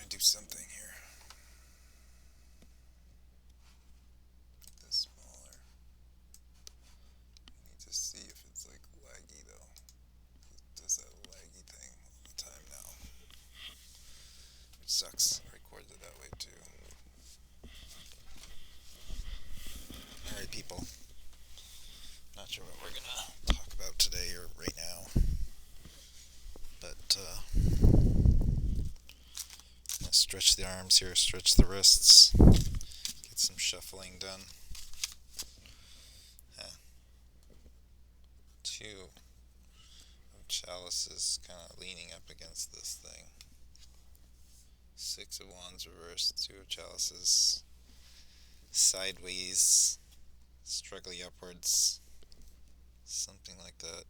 to do something here. This smaller. Need to see if it's like laggy though. It does that laggy thing all the time now. It sucks. Records it that way too. Alright, people. Not sure what we're gonna talk about today or right now, but let's stretch the arms here, stretch the wrists, get some shuffling done. Two of chalices kind of leaning up against this thing. Six of wands reversed, two of chalices sideways, struggling upwards, something like that.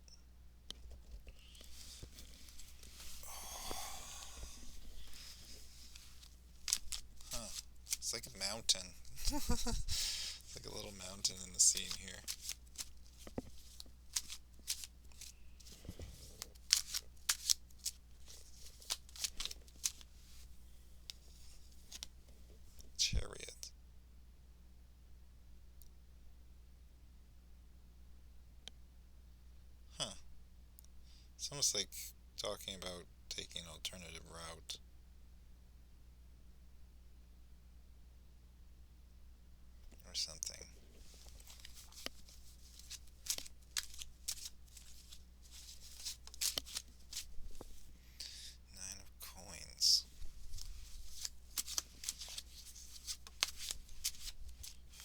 Huh. It's like a mountain. It's like a little mountain in the scene here. Chariot. Huh. It's almost like talking about taking an alternative route. Or something. Nine of coins.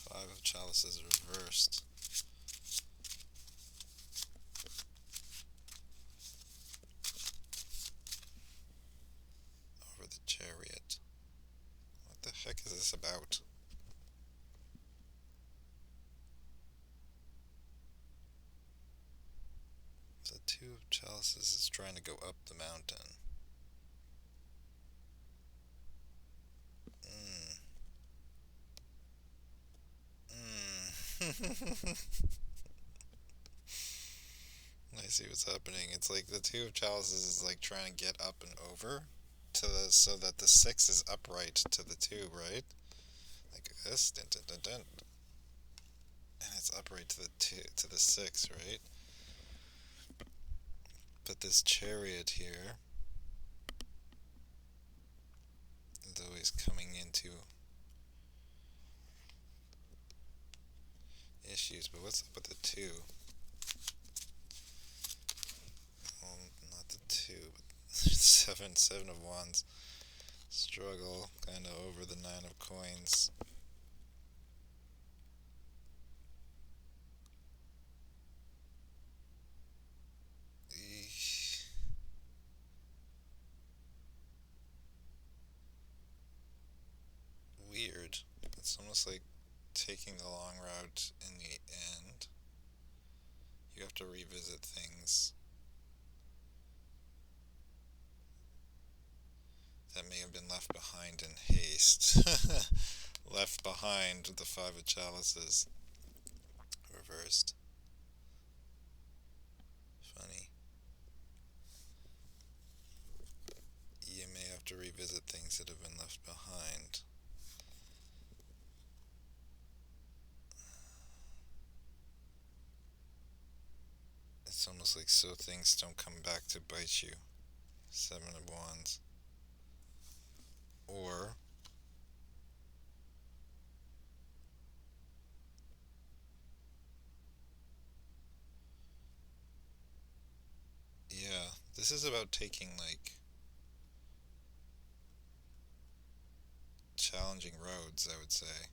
Five of chalices reversed. Over the chariot. What the heck is this about? The two of chalices is trying to go up the mountain. I see what's happening. It's like the two of chalices is like trying to get up and over to the so that the six is upright to the two, right? Like this, dun, dun, dun, dun. And it's upright to the two to the six, right? But this chariot here is always coming into issues. But what's up with the two? Well, not the two, but seven of wands. Struggle kind of over the nine of coins. Weird. It's almost like taking the long route in the end. You have to revisit things that may have been left behind in haste. Left behind with the five of chalices reversed. Funny. You may have to revisit things that have been left behind. It's almost like so things don't come back to bite you. Seven of wands. Or yeah, this is about taking like challenging roads, I would say.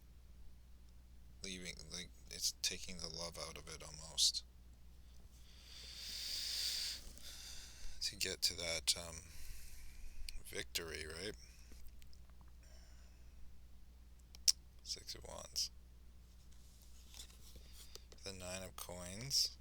Leaving, like, it's taking the love out of it almost. To get to that victory, right? Six of wands. The nine of coins.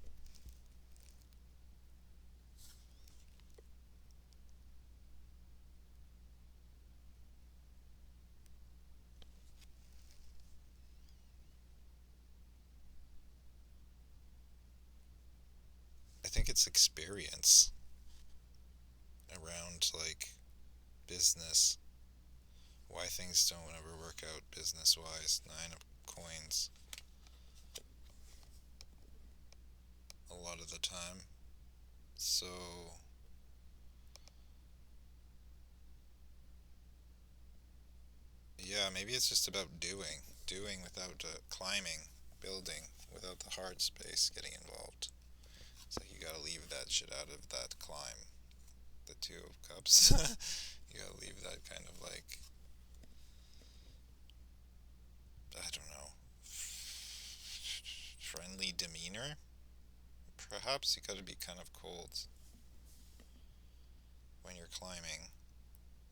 I think it's experience around like business. why things don't ever work out business wise. Nine of coins a lot of the time. So, yeah, maybe it's just about doing without climbing, building without the hard space getting involved. It's like you gotta leave that shit out of that climb. The Two of Cups. You gotta leave that kind of like, I don't know, friendly demeanor. Perhaps you gotta be kind of cold when you're climbing.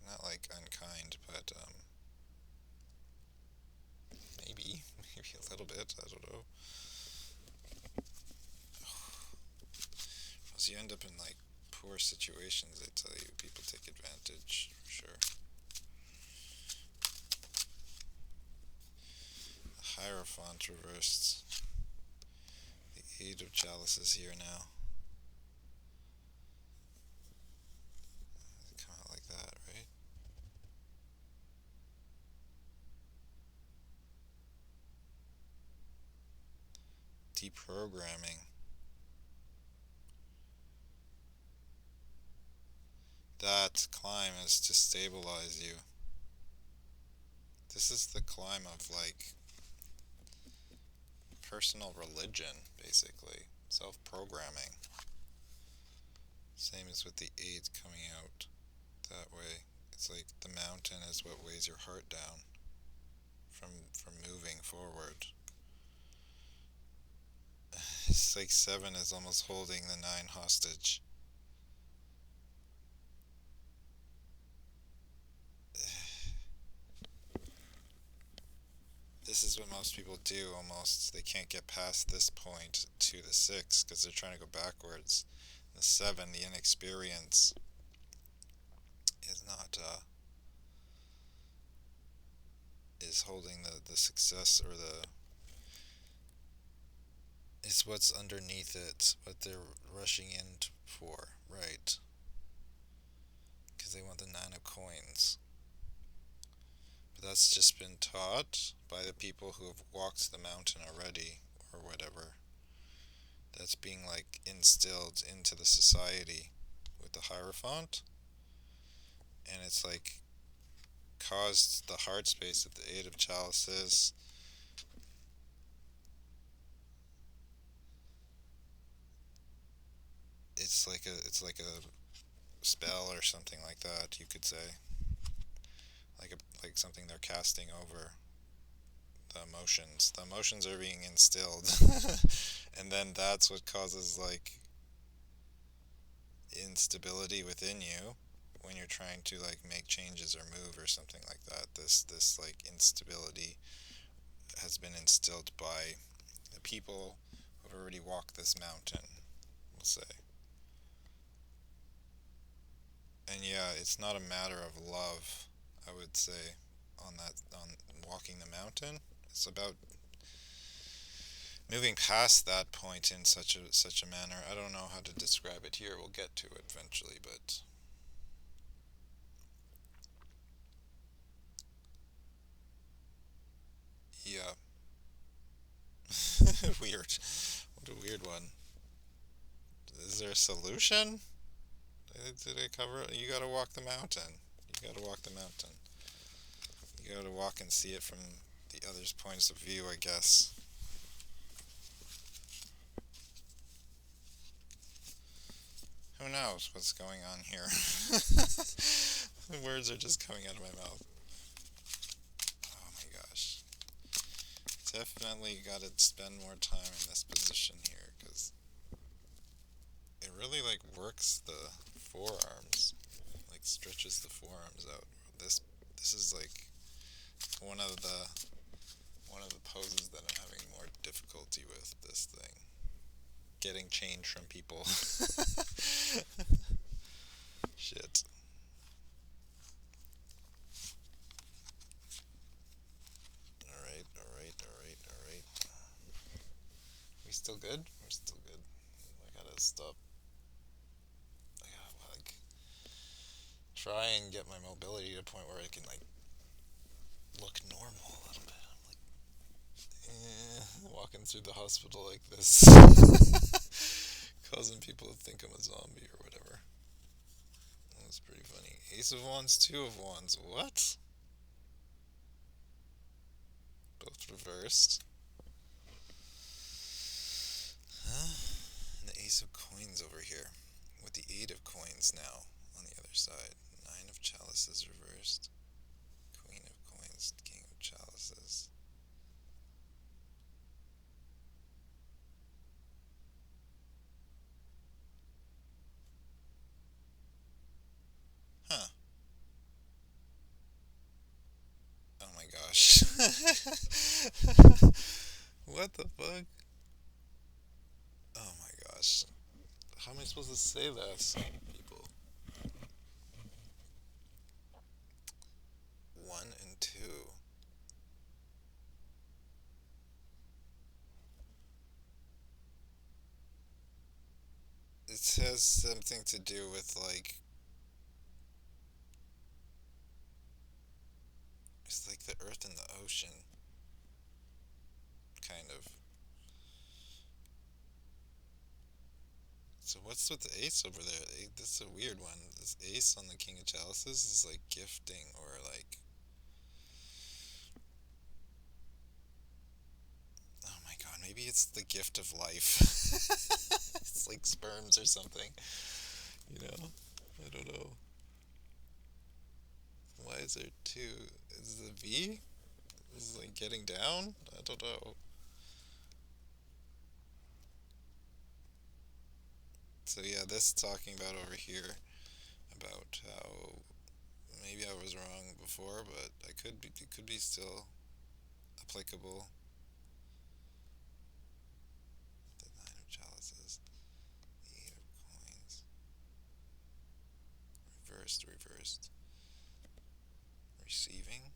Not like unkind, but maybe, maybe a little bit. I don't know. Because you end up in like poor situations. I tell you, people take advantage for sure. The Hierophant reversed. The Eight of Chalices here now. Come out like that, right? Deprogramming. That climb is to stabilize you. This is the climb of like personal religion, basically. Self programming. Same as with the 8 coming out that way. It's like the mountain is what weighs your heart down from moving forward. It's like 7 is almost holding the 9 hostage. This is what most people do almost. They can't get past this point to the 6 because they're trying to go backwards. The 7, the inexperience, is not, is holding the success or the, is what's underneath it, what they're rushing in for, right? Because they want the 9 of coins. But that's just been taught by the people who have walked the mountain already, or whatever. That's being like instilled into the society with the Hierophant. And it's like caused the hard space of the Eight of Chalices. It's like a spell or something like that, you could say. Like something they're casting over the emotions. The emotions are being instilled. And then that's what causes like instability within you when you're trying to like make changes or move or something like that. This like instability has been instilled by the people who have already walked this mountain, we'll say. And yeah, it's not a matter of love, I would say, on walking the mountain. It's about moving past that point in such a manner. I don't know how to describe it here. We'll get to it eventually, but yeah. Weird. What a weird one. Is there a solution? Did I cover it? You gotta walk the mountain. You gotta walk the mountain. You gotta walk and see it from the other's points of view, I guess. Who knows what's going on here? The words are just coming out of my mouth. Oh my gosh. Definitely gotta spend more time in this position here, because it really like works the forearms, like stretches the forearms out. This is like one of the one of the poses that I'm having more difficulty with this thing. Getting change from people. Shit. Alright, alright, alright, alright. We still good? We're still good. I gotta stop. I gotta like try and get my mobility to a point where I can like look normal a little bit. I'm like, walking through the hospital like this, causing people to think I'm a zombie or whatever. That was pretty funny. Ace of Wands, Two of Wands. What? Both reversed. Huh? And the Ace of Coins over here. With the Eight of Coins now on the other side. Nine of Chalices reversed. Queen of Coins, King of Chalices. Huh. Oh my gosh. What the fuck? Oh my gosh. How am I supposed to say that? People. One and two. It has something to do with like it's like the earth and the ocean, kind of. So what's with the ace over there? That's a weird one. This ace on the King of Chalices is like gifting or like. Oh my god, maybe it's the gift of life. It's like sperms or something. You know? I don't know. Why is there two? Is the V? Is it like getting down? I don't know. So yeah, this talking about over here about how maybe I was wrong before, but I could be it could be still applicable. The nine of chalices, the eight of coins, reversed, reversed, receiving.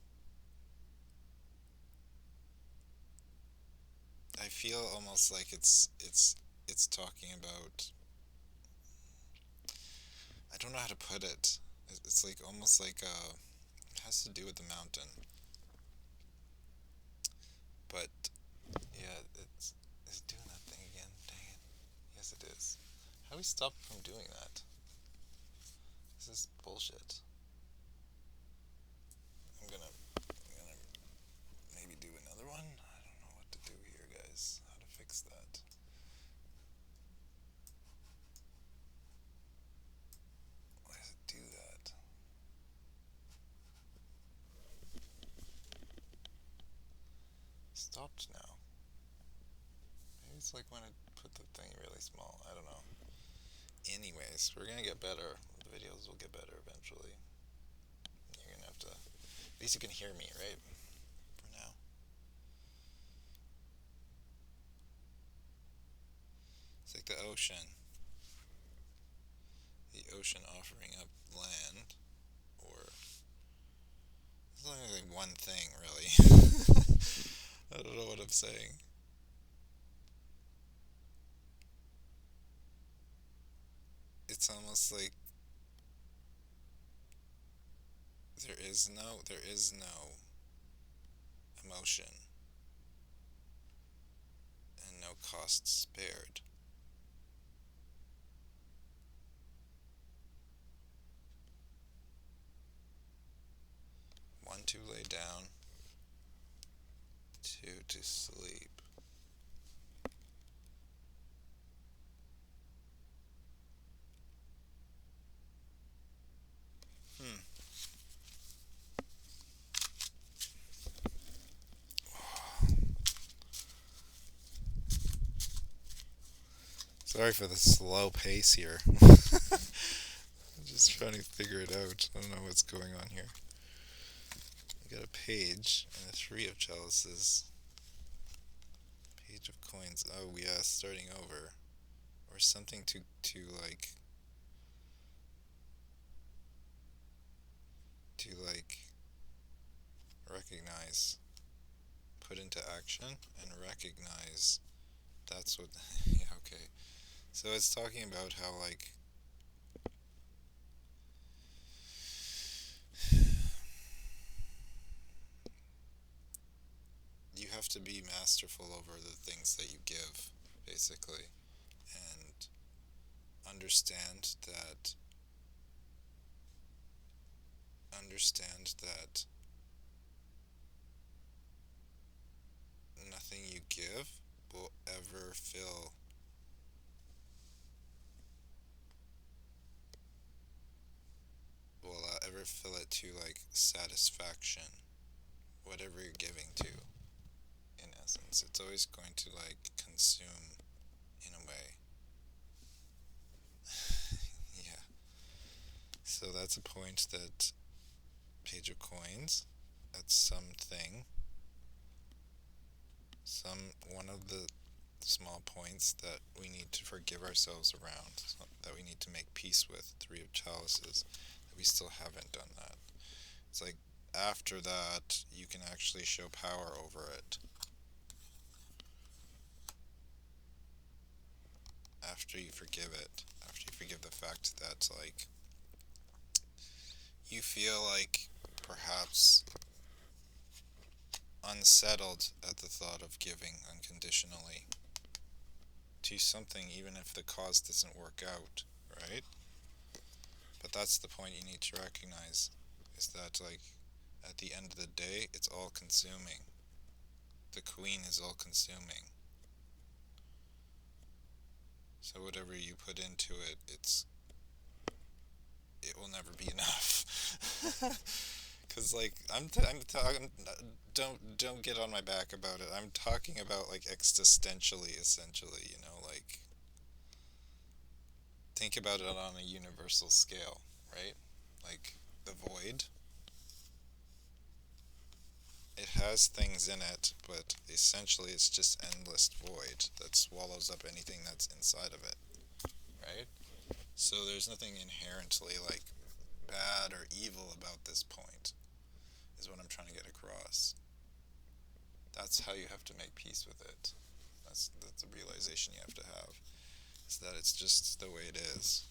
I feel almost like it's talking about. I don't know how to put it. It's like almost like it has to do with the mountain, but yeah, it's doing that thing again. Dang it. Yes, it is. How do we stop from doing that? This is bullshit. I'm gonna maybe do another one. I don't know what to do here, guys. How to fix that? Why does it do that? Stopped now. Maybe it's like when I put the thing really small. I don't know. Anyways, we're gonna get better. The videos will get better eventually. You're gonna have to. At least you can hear me, right? For now. It's like the ocean. The ocean offering up land, or it's only like one thing, really. I don't know what I'm saying. It's almost like there is no emotion and no cost spared. One to lay down, two to sleep. Hmm. Sorry for the slow pace here. I'm just trying to figure it out. I don't know what's going on here. We got a page and a three of chalices. Page of coins. Oh yeah, starting over. Or something like to recognize, put into action and recognize. That's what. Yeah, okay. So it's talking about how like to be masterful over the things that you give, basically, and understand that understand that nothing you give will ever fill it to like satisfaction, whatever you're giving to, in essence. It's always going to like consume in a way. Yeah. So that's a point that Page of Coins, that's something, one of the small points that we need to forgive ourselves around, that we need to make peace with. Three of Chalices, that we still haven't done that. It's like after that, you can actually show power over it. After you forgive it, after you forgive the fact that, like, you feel like perhaps unsettled at the thought of giving unconditionally to something, even if the cause doesn't work out, right? But that's the point you need to recognize, is that, like, at the end of the day, it's all consuming. The queen is all consuming. So whatever you put into it, it will never be enough. Cause like I'm talking. Don't get on my back about it. I'm talking about like existentially, essentially. Like think about it on a universal scale, right? Like the void. It has things in it, but essentially it's just endless void that swallows up anything that's inside of it, right? So there's nothing inherently like bad or evil about this point, is what I'm trying to get across. That's how you have to make peace with it. That's the realization you have to have. Is that it's just the way it is.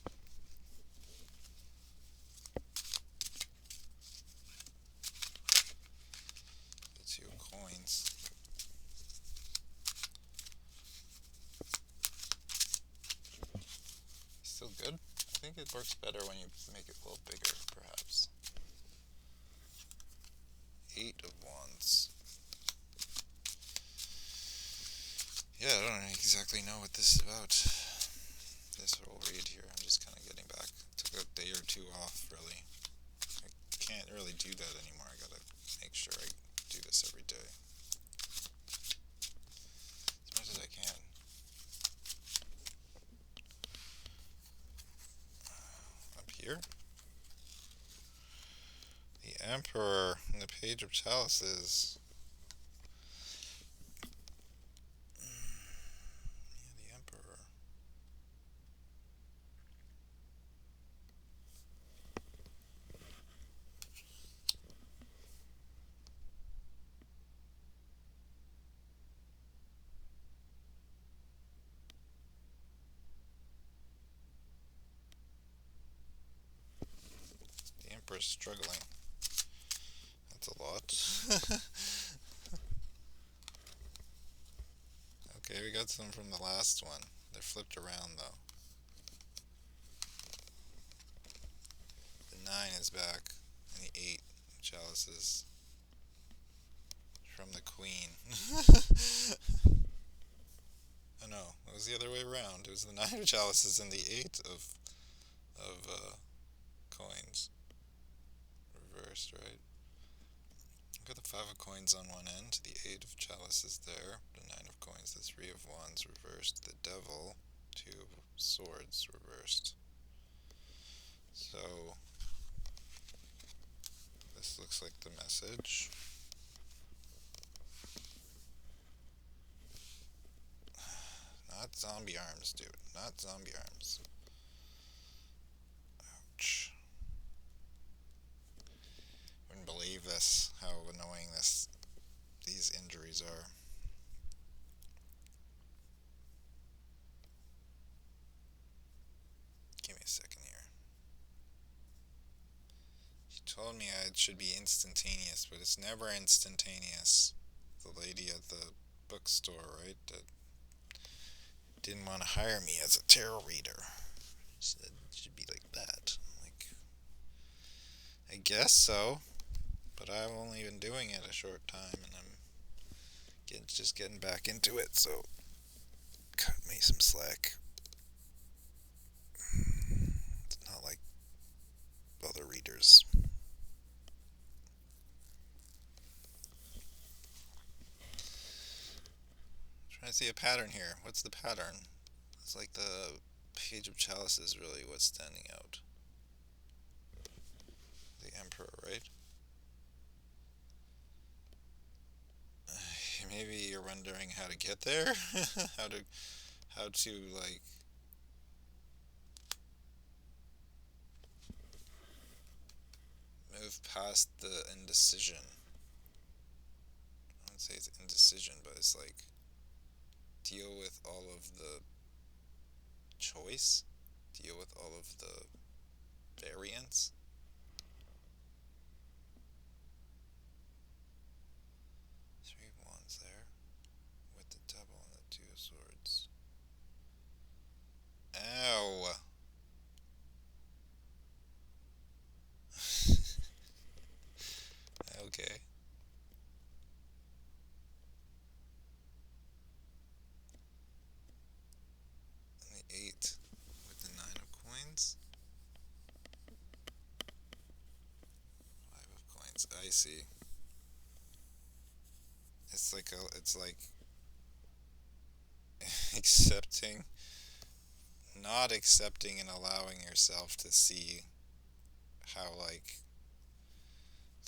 The two coins. Still good? I think it works better when you make it a little bigger, perhaps. Eight of Wands. Yeah, I don't exactly know what this is about. This whole read here, I'm just kind of getting back. Took a day or two off, really. I can't really do that anymore. I gotta make sure I do this every day. As much as I can. Up here. The Emperor and the Page of Chalices. Yeah, the Emperor. The Emperor's struggling. That's a lot. Okay, we got some from the last one. They're flipped around though. The 9 is back, and the 8 chalices from the Queen. Oh no, it was the other way around. It was the 9 of chalices and the 8 of coins. Reversed, right? Got the 5 of coins on one end, the 8 of chalices there, the 9 of coins, the 3 of wands reversed, the devil, 2 of swords reversed. So, this looks like the message. Not zombie arms, dude. Not zombie arms. Ouch. Wouldn't believe this, how annoying these injuries are. Give me a second here. She told me it should be instantaneous, but it's never instantaneous. the lady at the bookstore, right? That didn't want to hire me as a tarot reader. She said it should be like that. I'm like, I guess so, but I've only been doing it a short time, and I'm just getting back into it. So cut me some slack. It's not like other readers. Trying to see a pattern here. What's the pattern? It's like the Page of Chalices really what's standing out. The Emperor, right? Maybe you're wondering how to get there? how to like move past the indecision. I wouldn't say it's indecision, but it's like deal with all of the choice, deal with all of the variance. Three of Wands there with the Devil and the Two of Swords. Ow! Okay. And the 8 with the 9 of Coins. 5 of Coins. I see. It's like accepting, not accepting and allowing yourself to see how like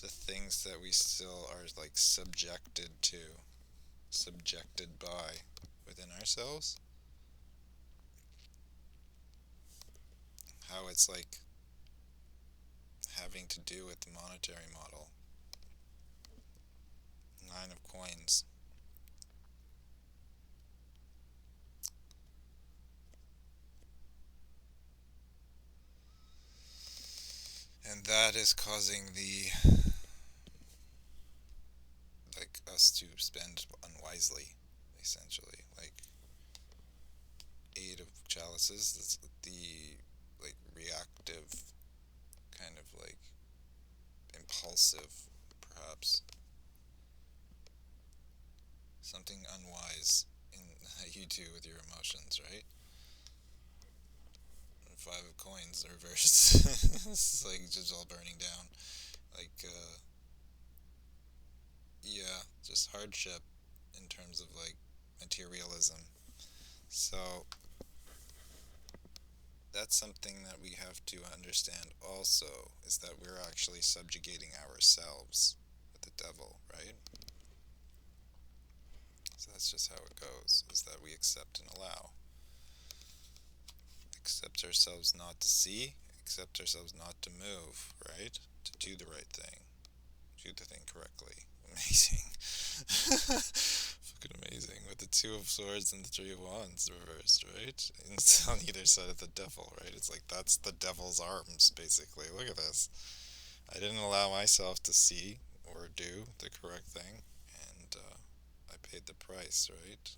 the things that we still are like subjected by within ourselves, how it's like having to do with the monetary model. 9 of Coins. And that is causing the like us to spend unwisely, essentially. Like 8 of Chalices, that's the like reactive kind of like impulsive, perhaps something unwise in how you do with your emotions, right? And 5 of Coins reversed. It's like just all burning down. Like, yeah, just hardship in terms of like materialism. So that's something that we have to understand also, is that we're actually subjugating ourselves with the devil, right? So that's just how it goes, is that we accept and allow. Accept ourselves not to see, accept ourselves not to move, right? To do the right thing, do the thing correctly. Amazing. Fucking amazing. With the 2 of Swords and the 3 of Wands reversed, right? And it's on either side of the devil, right? It's like that's the devil's arms, basically. Look at this. I didn't allow myself to see or do the correct thing, and I paid the price, right?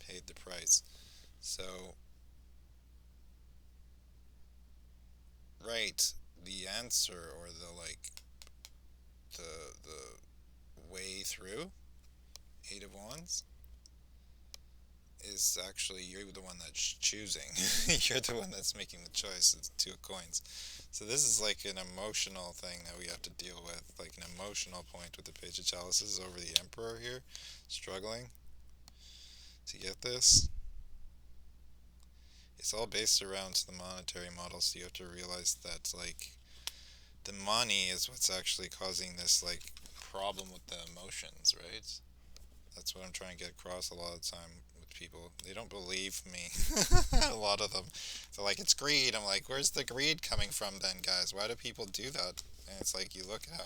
Paid the price. So, right, the answer or the like the way through 8 of Wands is actually you're the one that's choosing. You're the one that's making the choice. It's 2 of Coins. So this is like an emotional thing that we have to deal with, like an emotional point with the Page of Chalices over the Emperor here, struggling to get this. It's all based around the monetary model, so you have to realize that like the money is what's actually causing this like problem with the emotions, right? That's what I'm trying to get across a lot of the time with people. They don't believe me. A lot of them. They're like, it's greed. I'm like, where's the greed coming from then, guys? Why do people do that? And it's like you look at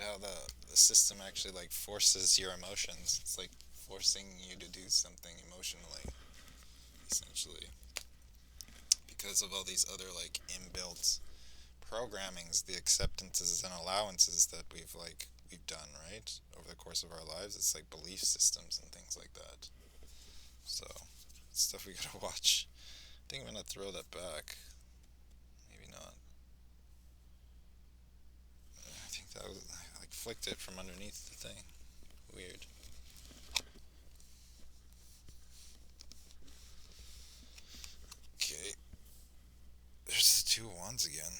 how the system actually like forces your emotions. It's like forcing you to do something emotionally, essentially. Because of all these other like inbuilt programmings, the acceptances and allowances that we've like we've done, right? Over the course of our lives, it's like belief systems and things like that. So, it's stuff we gotta watch. I think I'm gonna throw that back. Maybe not. I think that was, I like flicked it from underneath the thing. Weird. Okay. There's the two wands again.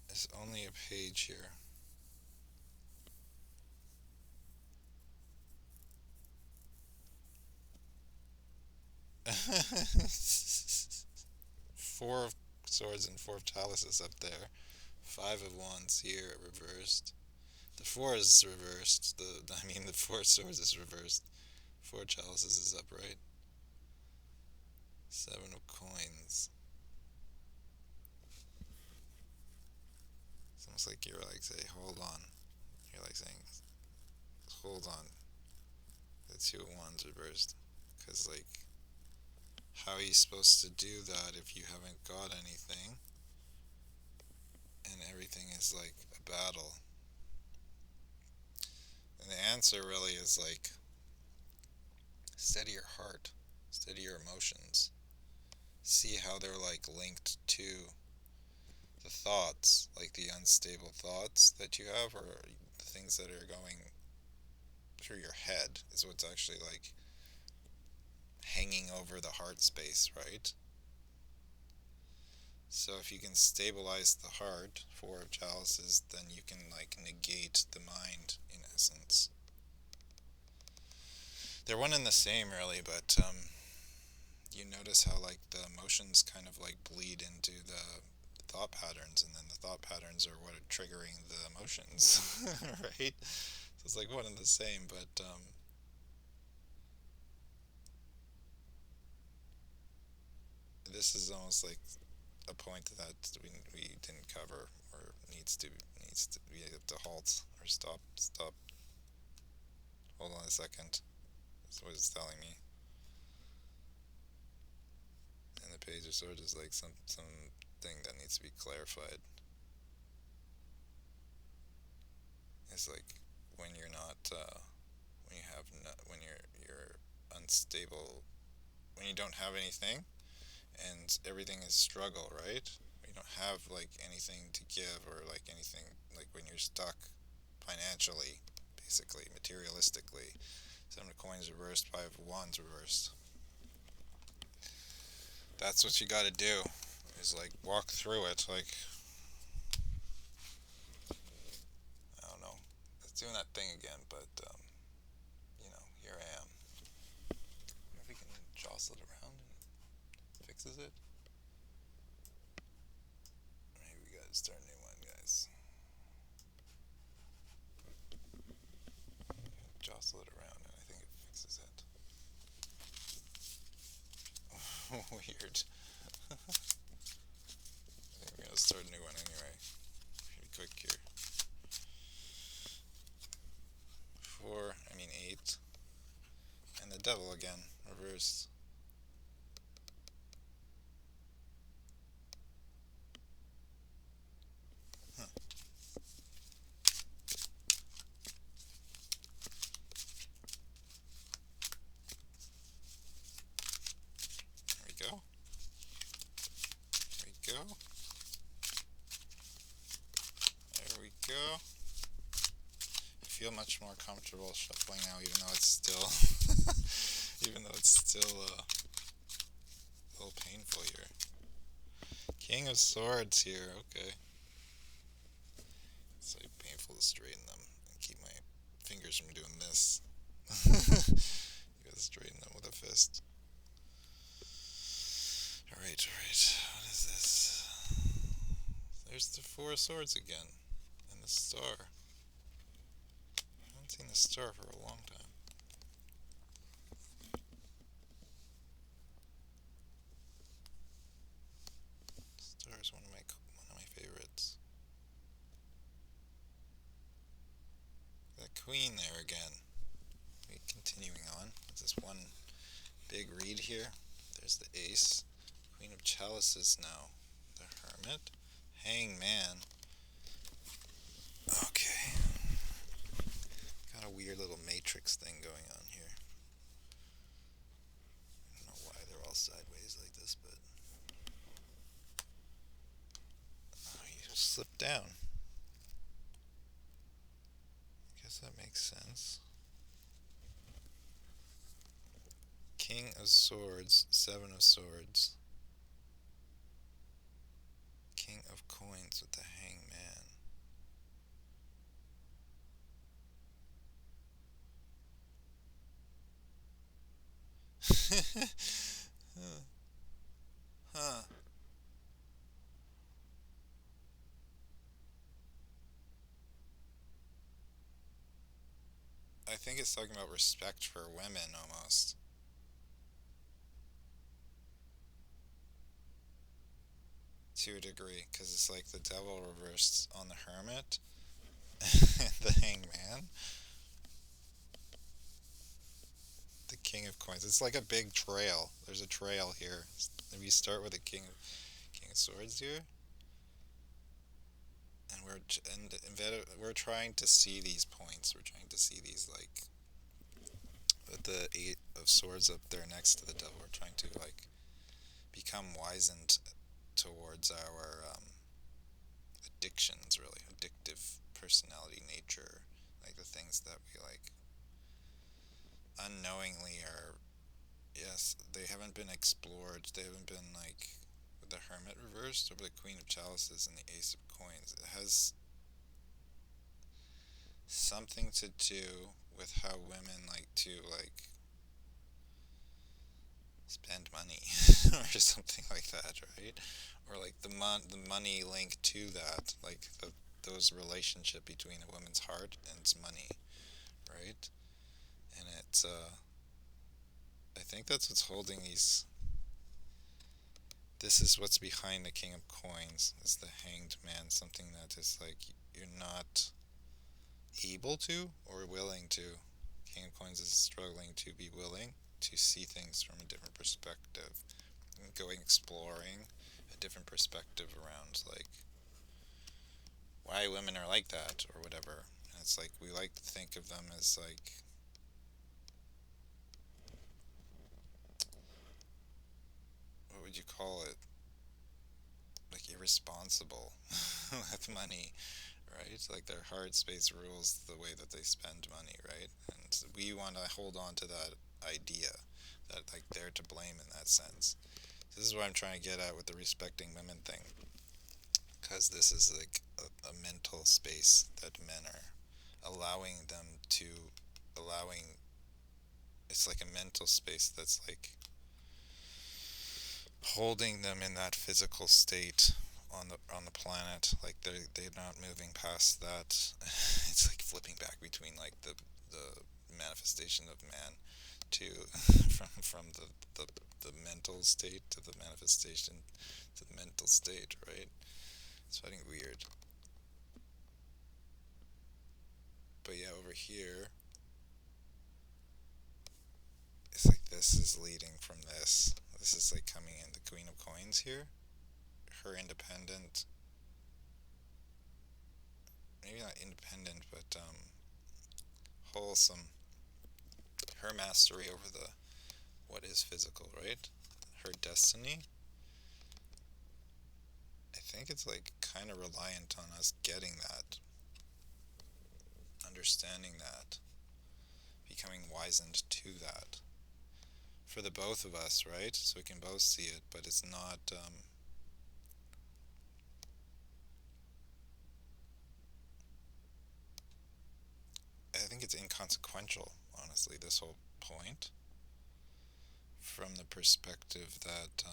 There's only a page here. Four of swords and four of chalices up there. Five of wands here reversed. The four is reversed. The four of swords is reversed. Four chalices is upright. Seven of coins. It's almost like you're like say, hold on. You're like saying, hold on. The two of wands reversed. Because like, how are you supposed to do that if you haven't got anything? And everything is like a battle. And the answer really is like, steady your heart, steady your emotions. See how they're like linked to the thoughts, like the unstable thoughts that you have, or the things that are going through your head is what's actually like hanging over the heart space, right? So if you can stabilize the heart, four of chalices, then you can like negate the mind in essence. They're one and the same really, but you notice how like the emotions kind of like bleed into the thought patterns, and then the thought patterns are what are triggering the emotions, right? So it's like one and the same, but this is almost like a point that we didn't cover, or needs to we have to halt or stop. Hold on a second. That's what it's telling me. And the page of swords is like something that needs to be clarified. It's like when you're not when you have not, when you're unstable, when you don't have anything and everything is struggle, right? You don't have like anything to give, or like anything, like when you're stuck financially, basically materialistically. Seven of coins reversed, five of wands reversed. That's what you got to do. Is like walk through it. Like, I don't know. It's doing that thing again, but here I am. I wonder if we can jostle it around and it fixes it. Maybe we gotta start a new one, guys. Jostle it around and I think it fixes it. Weird. I think we're gonna start a new one anyway. Pretty quick here. 8. And the devil again, reversed. Huh. There we go. There we go. There we go. I feel much more comfortable shuffling now, even though it's still, a little painful here. King of Swords here. Okay. It's like painful to straighten them and keep my fingers from doing this. You gotta straighten them with a fist. Alright. What is this? There's the Four of Swords again. And the star. I haven't seen the star for a long time. Star is one of my favorites. The Queen there again. Continuing on. There's this one big read here. There's the Ace. Queen of Chalices now. The Hermit. Hangman. Okay. Got a weird little matrix thing going on here. I don't know why they're all sideways like this, but oh, you slipped down. I guess that makes sense. King of Swords, Seven of Swords, King of Coins with the Hangman. Huh. I think it's talking about respect for women almost. To a degree, because it's like the devil reversed on the hermit and the hangman. The king of coins. It's like a big trail. There's a trail here. If you start with the king of swords here, and we're trying to see these points. We're trying to see these like with the eight of swords up there next to the devil. We're trying to like become wizened towards our addictions, really addictive personality nature, like the things that we like unknowingly are. Yes, they haven't been explored. They haven't been like with the hermit reversed over the queen of chalices and the ace of coins. It has something to do with how women like to like spend money or something like that, right? Or like the money link to that, like those relationship between a woman's heart and its money, right? And it's I think that's what's holding these. This is what's behind the king of coins is the hanged man, something that is like you're not able to or willing to. King of coins is struggling to be willing to see things from a different perspective, going exploring a different perspective around like why women are like that or whatever. And it's like we like to think of them as like what would you call it? Like irresponsible with money, right? Like their heart space rules the way that they spend money, right? And we want to hold on to that idea that like they're to blame in that sense. This is what I'm trying to get at with the respecting women thing, because this is like a mental space that men are allowing them to allowing. It's like a mental space that's like holding them in that physical state on the planet. Like they're not moving past that. It's like flipping back between like the manifestation of man to from the mental state to the manifestation to the mental state, right? It's fucking weird. But yeah, over here, it's like this is leading from this. This is like coming in the Queen of Coins here. Her independent, maybe not independent, but wholesome. Her mastery over the what is physical, right? Her destiny. I think it's like kind of reliant on us getting that, understanding that, becoming wizened to that. For the both of us, right? So we can both see it, but it's not. I think it's inconsequential, honestly, this whole point, from the perspective that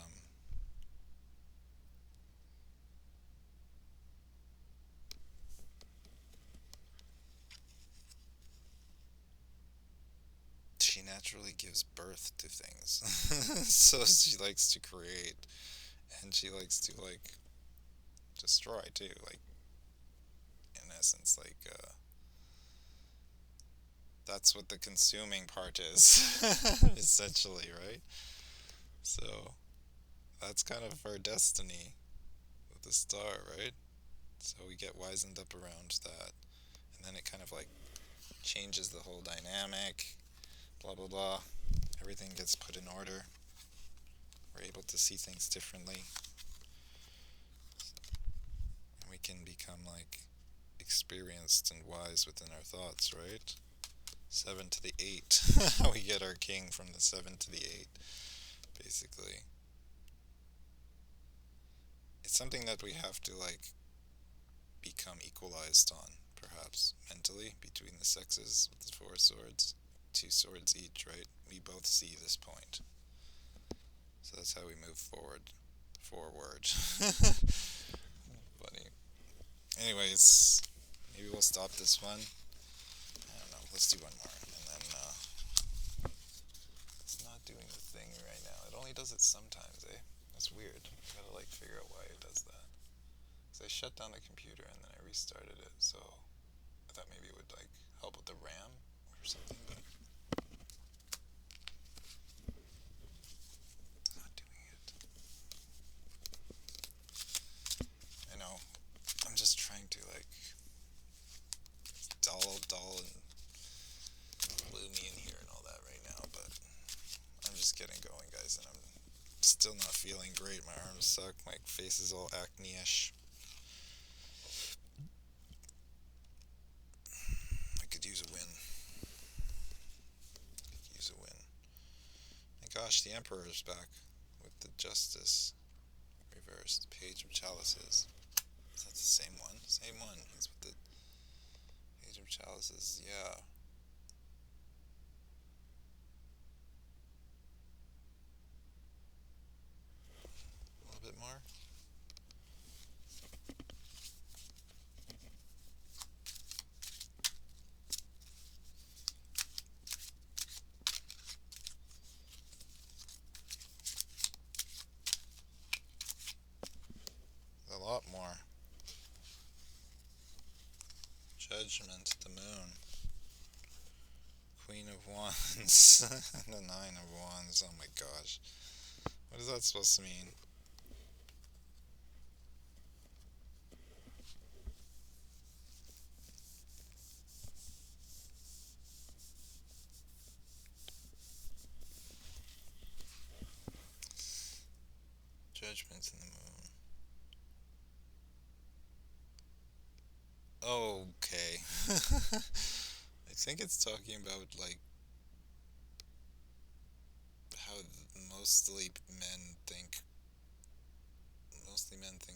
she naturally gives birth to things. So she likes to create, and she likes to, like, destroy, too. Like, in essence, like, that's what the consuming part is, essentially, right? So, that's kind of our destiny with the star, right? So we get wizened up around that. and then it kind of like changes the whole dynamic, blah blah blah. Everything gets put in order. We're able to see things differently, and we can become like experienced and wise within our thoughts, right? 7 to the 8. We get our king from the 7 to the 8, basically. It's something that we have to like become equalized on, perhaps mentally, between the sexes with the 4 swords. 2 swords each, right? We both see this point. So that's how we move forward. Forward. Funny. Anyways, maybe we'll stop this one. I don't know. Let's do one more. And then, it's not doing the thing right now. It only does it sometimes, eh? That's weird. I gotta, like, figure out why it does that. Because I shut down the computer and then I restarted it, so I thought maybe it would, like, help with the RAM or something, but it's not doing it. I know. I'm just trying to, like, dull and gloomy in here and all that right now, but I'm just getting going, guys, and I'm still not feeling great. My arms suck, my face is all acne-ish. I could use a win. Use a win. My gosh, the Emperor is back with the Justice reversed. Page of Chalices. Is that the same one? Same one. He's with the Page of Chalices. Yeah. A little bit more. A lot more. Judgment, the Moon. Queen of Wands. The Nine of Wands. Oh my gosh. What is that supposed to mean? Judgment in the Moon. Okay. I think it's talking about like how mostly men think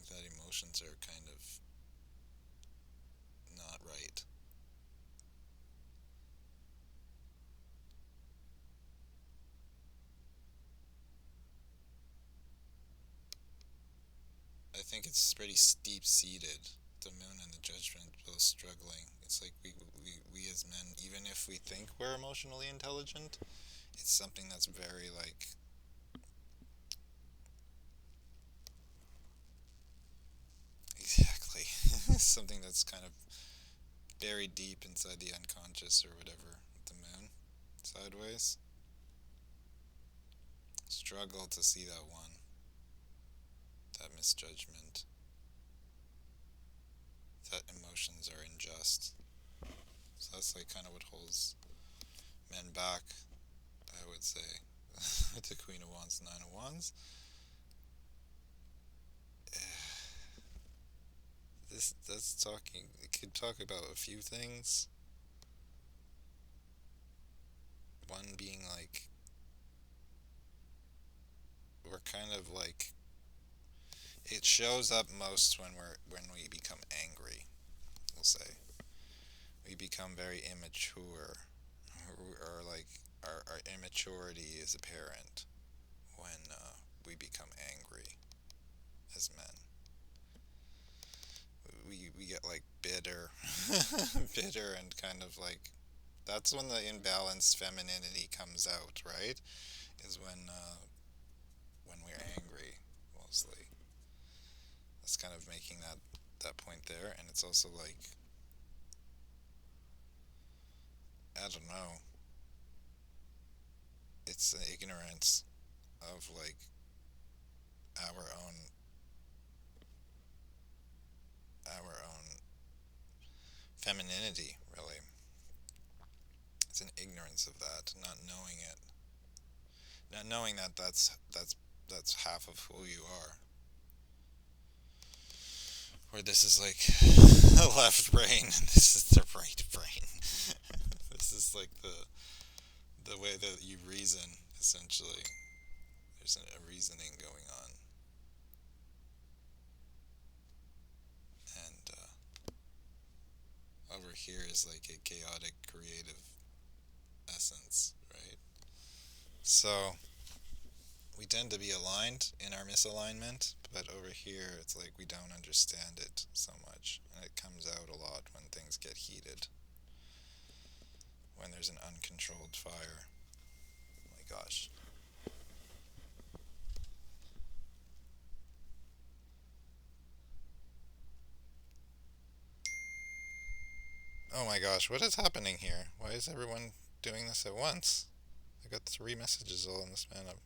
that emotions are kind of not right. I think it's pretty deep seated. The Moon and the Judgment both struggling. It's like we as men, even if we think we're emotionally intelligent, it's something that's very like exactly something that's kind of buried deep inside the unconscious or whatever. The Moon, sideways. Struggle to see that one, that misjudgment, that emotions are unjust. So that's like kind of what holds men back, I would say. The Queen of Wands, Nine of Wands. That's talking. It could talk about a few things. One being like we're kind of like it shows up most when we become angry. We'll say we become very immature, or like our immaturity is apparent when we become angry as men. We get like bitter, bitter, and kind of like that's when the imbalanced femininity comes out, right? Is when we're angry mostly. That's kind of making that point there, and it's also like I don't know. It's the ignorance of like our own femininity, really. It's an ignorance of that, not knowing it, not knowing that that's half of who you are. Where this is like the left brain, and this is the right brain. This is like the way that you reason, essentially. There's a reasoning going on, and over here is like a chaotic, creative essence, right? So we tend to be aligned in our misalignment, but over here it's like we don't understand it so much, and it comes out a lot when things get heated, when there's an uncontrolled fire. Oh my gosh. Oh my gosh, what is happening here? Why is everyone doing this at once? I got 3 messages all in the span of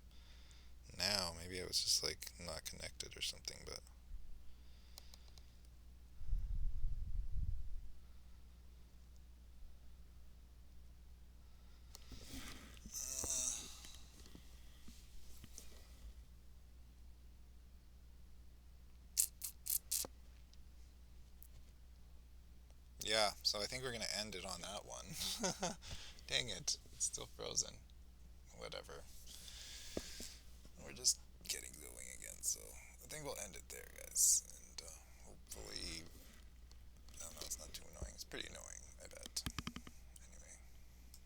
now. Maybe I was just like not connected or something, but yeah, so I think we're gonna end it on that one. Dang it, it's still frozen. Whatever. We're just getting going again, so I think we'll end it there, guys. And hopefully, I don't know, it's not too annoying. It's pretty annoying.